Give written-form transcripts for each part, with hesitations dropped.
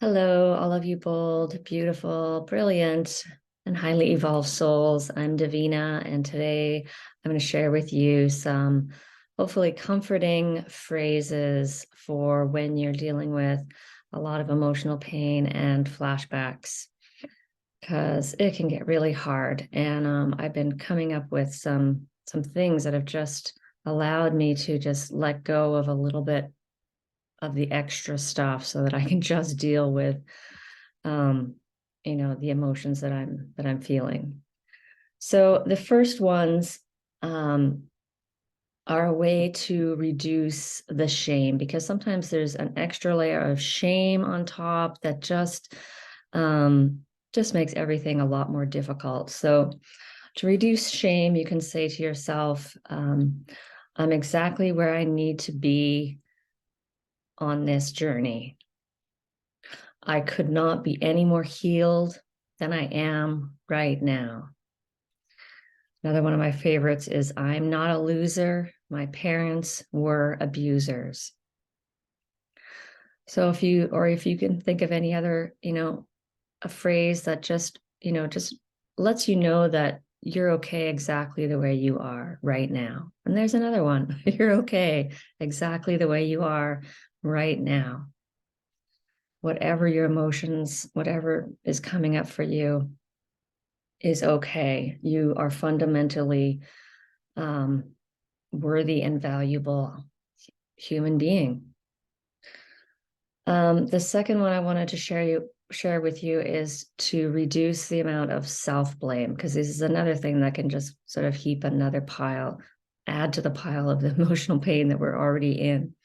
Hello, all of you bold, beautiful, brilliant, and highly evolved souls. I'm Davina, and today I'm going to share with you some hopefully comforting phrases for when you're dealing with a lot of emotional pain and flashbacks, because it can get really hard. And I've been coming up with some things that have just allowed me to just let go of a little bit of the extra stuff so that I can just deal with um, the emotions that I'm feeling. So the first ones um, are a way to reduce the shame, because sometimes there's an extra layer of shame on top that just makes everything a lot more difficult. So to reduce shame, you can say to yourself, I'm exactly where I need to be on this journey. I could not be any more healed than I am right now. Another one of my favorites is I'm not a loser. My parents were abusers. So if you can think of any other, a phrase that just lets you know that you're okay exactly the way you are right now. And there's another one. You're okay exactly the way you are right now. Whatever your emotions, whatever is coming up for you is okay. You are fundamentally um, worthy and valuable human being. The second one I wanted to share with you is to reduce the amount of self-blame, because this is another thing that can just sort of heap another pile, add to the pile of the emotional pain that we're already in.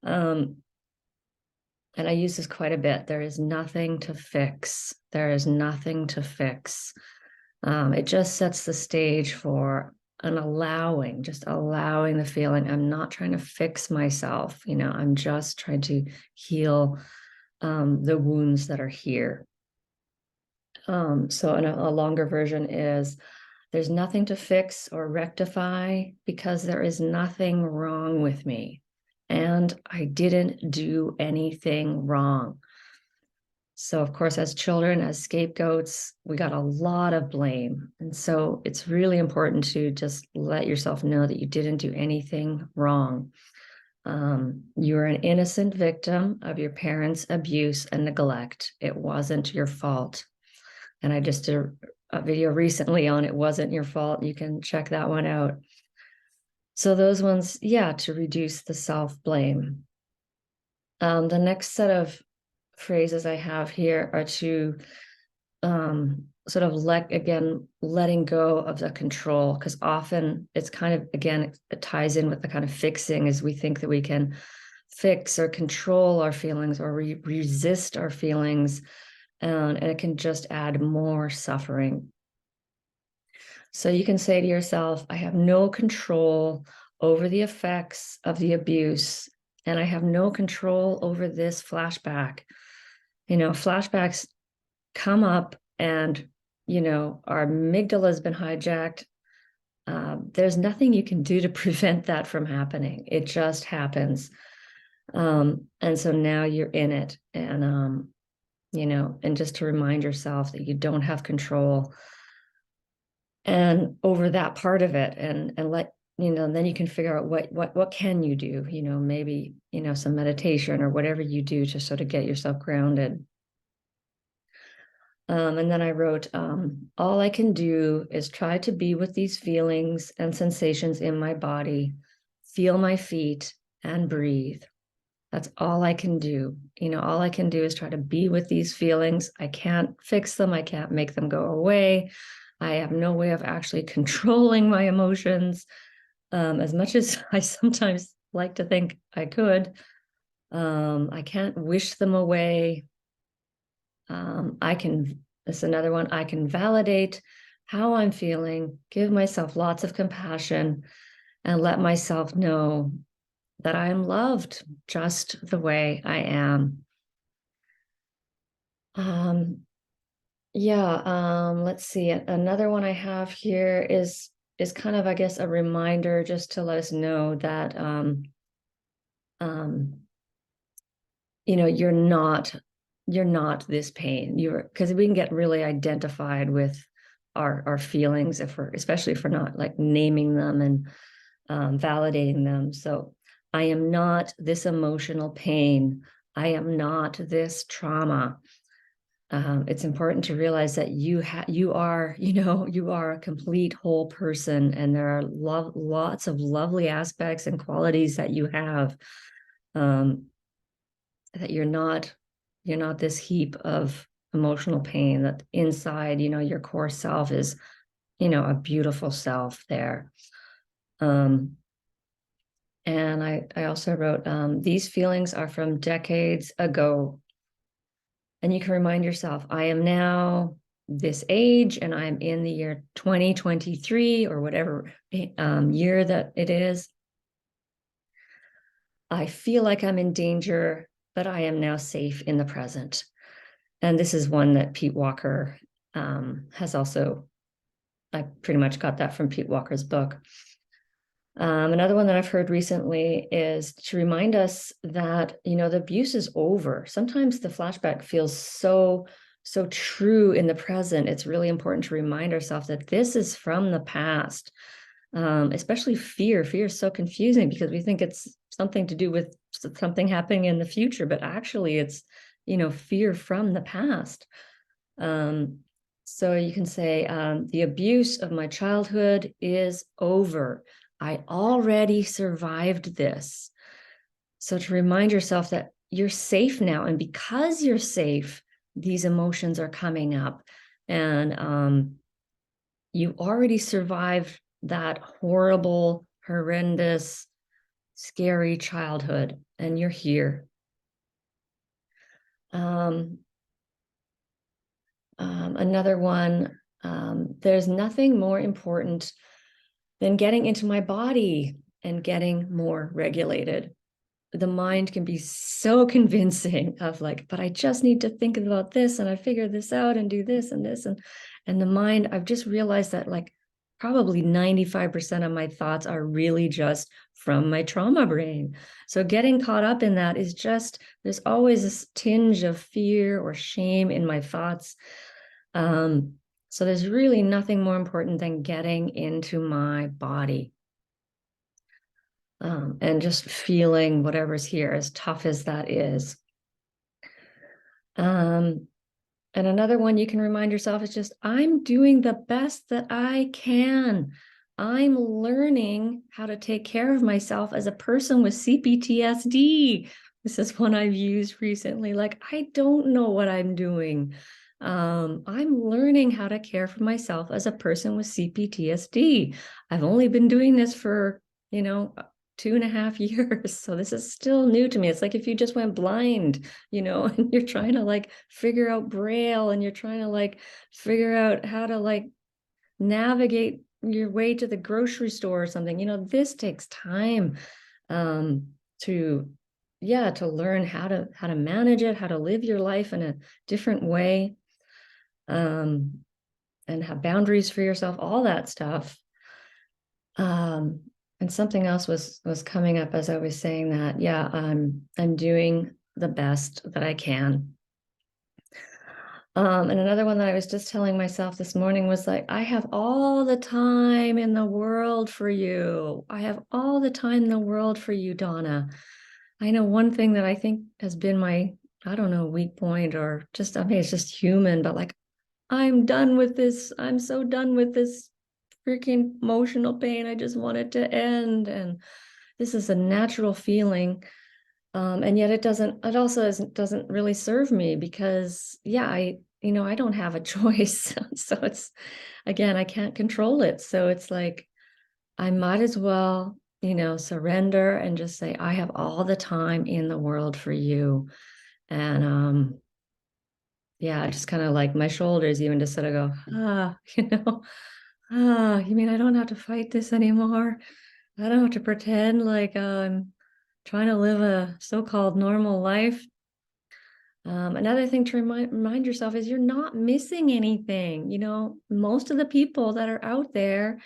And I use this quite a bit. There is nothing to fix. There is nothing to fix. It just sets the stage for just allowing the feeling. I'm not trying to fix myself. I'm just trying to heal the wounds that are here. So a longer version is there's nothing to fix or rectify because there is nothing wrong with me. And I didn't do anything wrong. So, of course, as children, as scapegoats, we got a lot of blame. And so it's really important to just let yourself know that you didn't do anything wrong. You're an innocent victim of your parents' abuse and neglect. It wasn't your fault. And I just did a video recently on it wasn't your fault. You can check that one out. So those ones, yeah, to reduce the self-blame. The next set of phrases I have here are to sort of letting go of the control, because often it's kind of, again, it ties in with the kind of fixing, as we think that we can fix or control our feelings or resist our feelings, and it can just add more suffering. So you can say to yourself, I have no control over the effects of the abuse, and I have no control over this flashback. Flashbacks come up and, our amygdala has been hijacked. There's nothing you can do to prevent that from happening. It just happens. And so now you're in it. And, and just to remind yourself that you don't have control and over that part of it, and let then you can figure out what can you do, maybe some meditation or whatever you do to sort of get yourself grounded. And then I wrote, all I can do is try to be with these feelings and sensations in my body, feel my feet and breathe. That's all I can do. All I can do is try to be with these feelings. I can't fix them. I can't make them go away. I have no way of actually controlling my emotions, as much as I sometimes like to think I could. I can't wish them away. That's another one. I can validate how I'm feeling, give myself lots of compassion, and let myself know that I am loved just the way I am. Let's see. Another one I have here is kind of, I guess, a reminder just to let us know that you're not this pain. Because we can get really identified with our feelings especially if we're not like naming them and validating them. So I am not this emotional pain. I am not this trauma. It's important to realize that you are, you are a complete whole person, and there are lots of lovely aspects and qualities that you have. That you're not this heap of emotional pain. That inside, your core self is, a beautiful self there. And I also wrote, these feelings are from decades ago. And you can remind yourself, I am now this age and I'm in the year 2023 or whatever year that it is. I feel like I'm in danger, but I am now safe in the present. And this is one that Pete Walker has also, I pretty much got that from Pete Walker's book. Another one that I've heard recently is to remind us that, the abuse is over. Sometimes the flashback feels so true in the present. It's really important to remind ourselves that this is from the past. Especially fear. Fear is so confusing because we think it's something to do with something happening in the future, but actually it's, fear from the past. So you can say, the abuse of my childhood is over. I already survived this. So to remind yourself that you're safe now, and because you're safe, these emotions are coming up, and you already survived that horrible, horrendous, scary childhood, and you're here. Another one, there's nothing more important than getting into my body and getting more regulated. The mind can be so convincing of like, but I just need to think about this and I figure this out and do this and this. And the mind, I've just realized that like probably 95% of my thoughts are really just from my trauma brain. So getting caught up in that is just, there's always this tinge of fear or shame in my thoughts. So there's really nothing more important than getting into my body. And just feeling whatever's here, as tough as that is. And another one you can remind yourself is just, I'm doing the best that I can. I'm learning how to take care of myself as a person with C-PTSD. This is one I've used recently. Like, I don't know what I'm doing. I'm learning how to care for myself as a person with C-PTSD. I've only been doing this for, 2.5 years. So this is still new to me. It's like if you just went blind, and you're trying to like figure out Braille and you're trying to like figure out how to like navigate your way to the grocery store or something. This takes time to learn how to manage it, how to live your life in a different way, and have boundaries for yourself, all that stuff. And something else was coming up as I was saying that. Yeah, I'm doing the best that I can. And another one that I was just telling myself this morning was like, I have all the time in the world for you. I have all the time in the world for you, Donna. I know one thing that I think has been my, I don't know, weak point, or just, I mean, it's just human, but like, I'm done with this. I'm so done with this freaking emotional pain. I just want it to end. And this is a natural feeling. And yet it doesn't really serve me because I don't have a choice. So it's, again, I can't control it. So it's like, I might as well, surrender and just say, I have all the time in the world for you. And, just kind of like my shoulders even just sort of go, you mean I don't have to fight this anymore? I don't have to pretend like I'm trying to live a so-called normal life. Another thing to remind yourself is you're not missing anything. Most of the people that are out there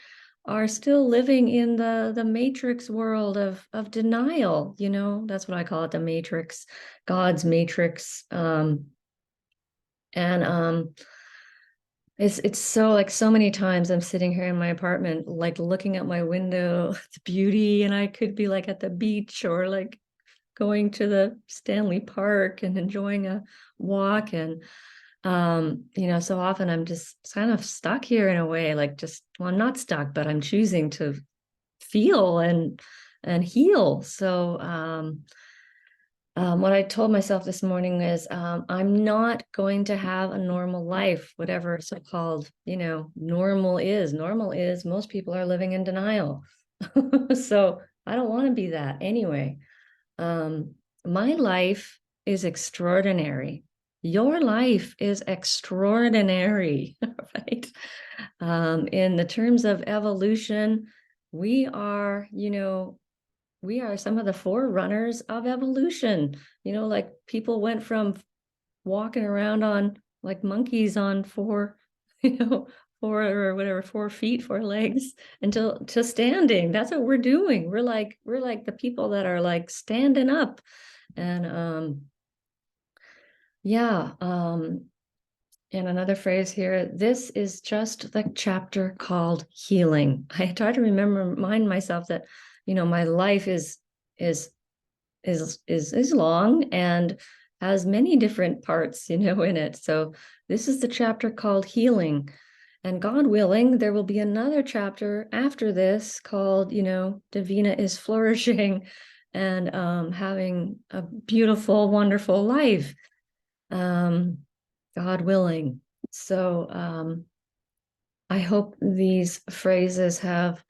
are still living in the matrix world of denial. That's what I call it, the matrix, God's matrix. And it's so like so many times I'm sitting here in my apartment, like looking out my window, the beauty, and I could be like at the beach or like going to the Stanley Park and enjoying a walk. And so often I'm just kind of stuck here in a way, like just, well, I'm not stuck, but I'm choosing to feel and heal. So what I told myself this morning is I'm not going to have a normal life, whatever so-called, normal is. Normal is most people are living in denial. So I don't want to be that anyway. My life is extraordinary. Your life is extraordinary, right? In the terms of evolution, we are, we are some of the forerunners of evolution. Like people went from walking around on like monkeys on four, four or whatever, 4 feet, 4 legs until to standing. That's what we're doing. We're like the people that are like standing up. And yeah, and another phrase here, this is just the chapter called healing. I try to remind myself that, my life is long and has many different parts, in it. So this is the chapter called healing. And God willing, there will be another chapter after this called, Davina is flourishing and having a beautiful, wonderful life. God willing. So I hope these phrases have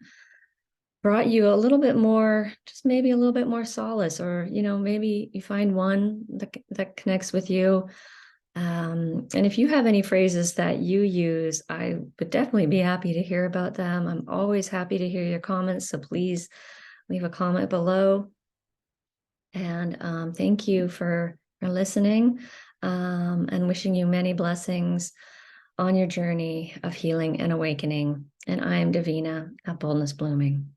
brought you a little bit more, just maybe a little bit more solace, or maybe you find one that connects with you. And if you have any phrases that you use, I would definitely be happy to hear about them. I'm always happy to hear your comments, so please leave a comment below. And thank you for listening, and wishing you many blessings on your journey of healing and awakening. And I am Davina at Boldness Blooming.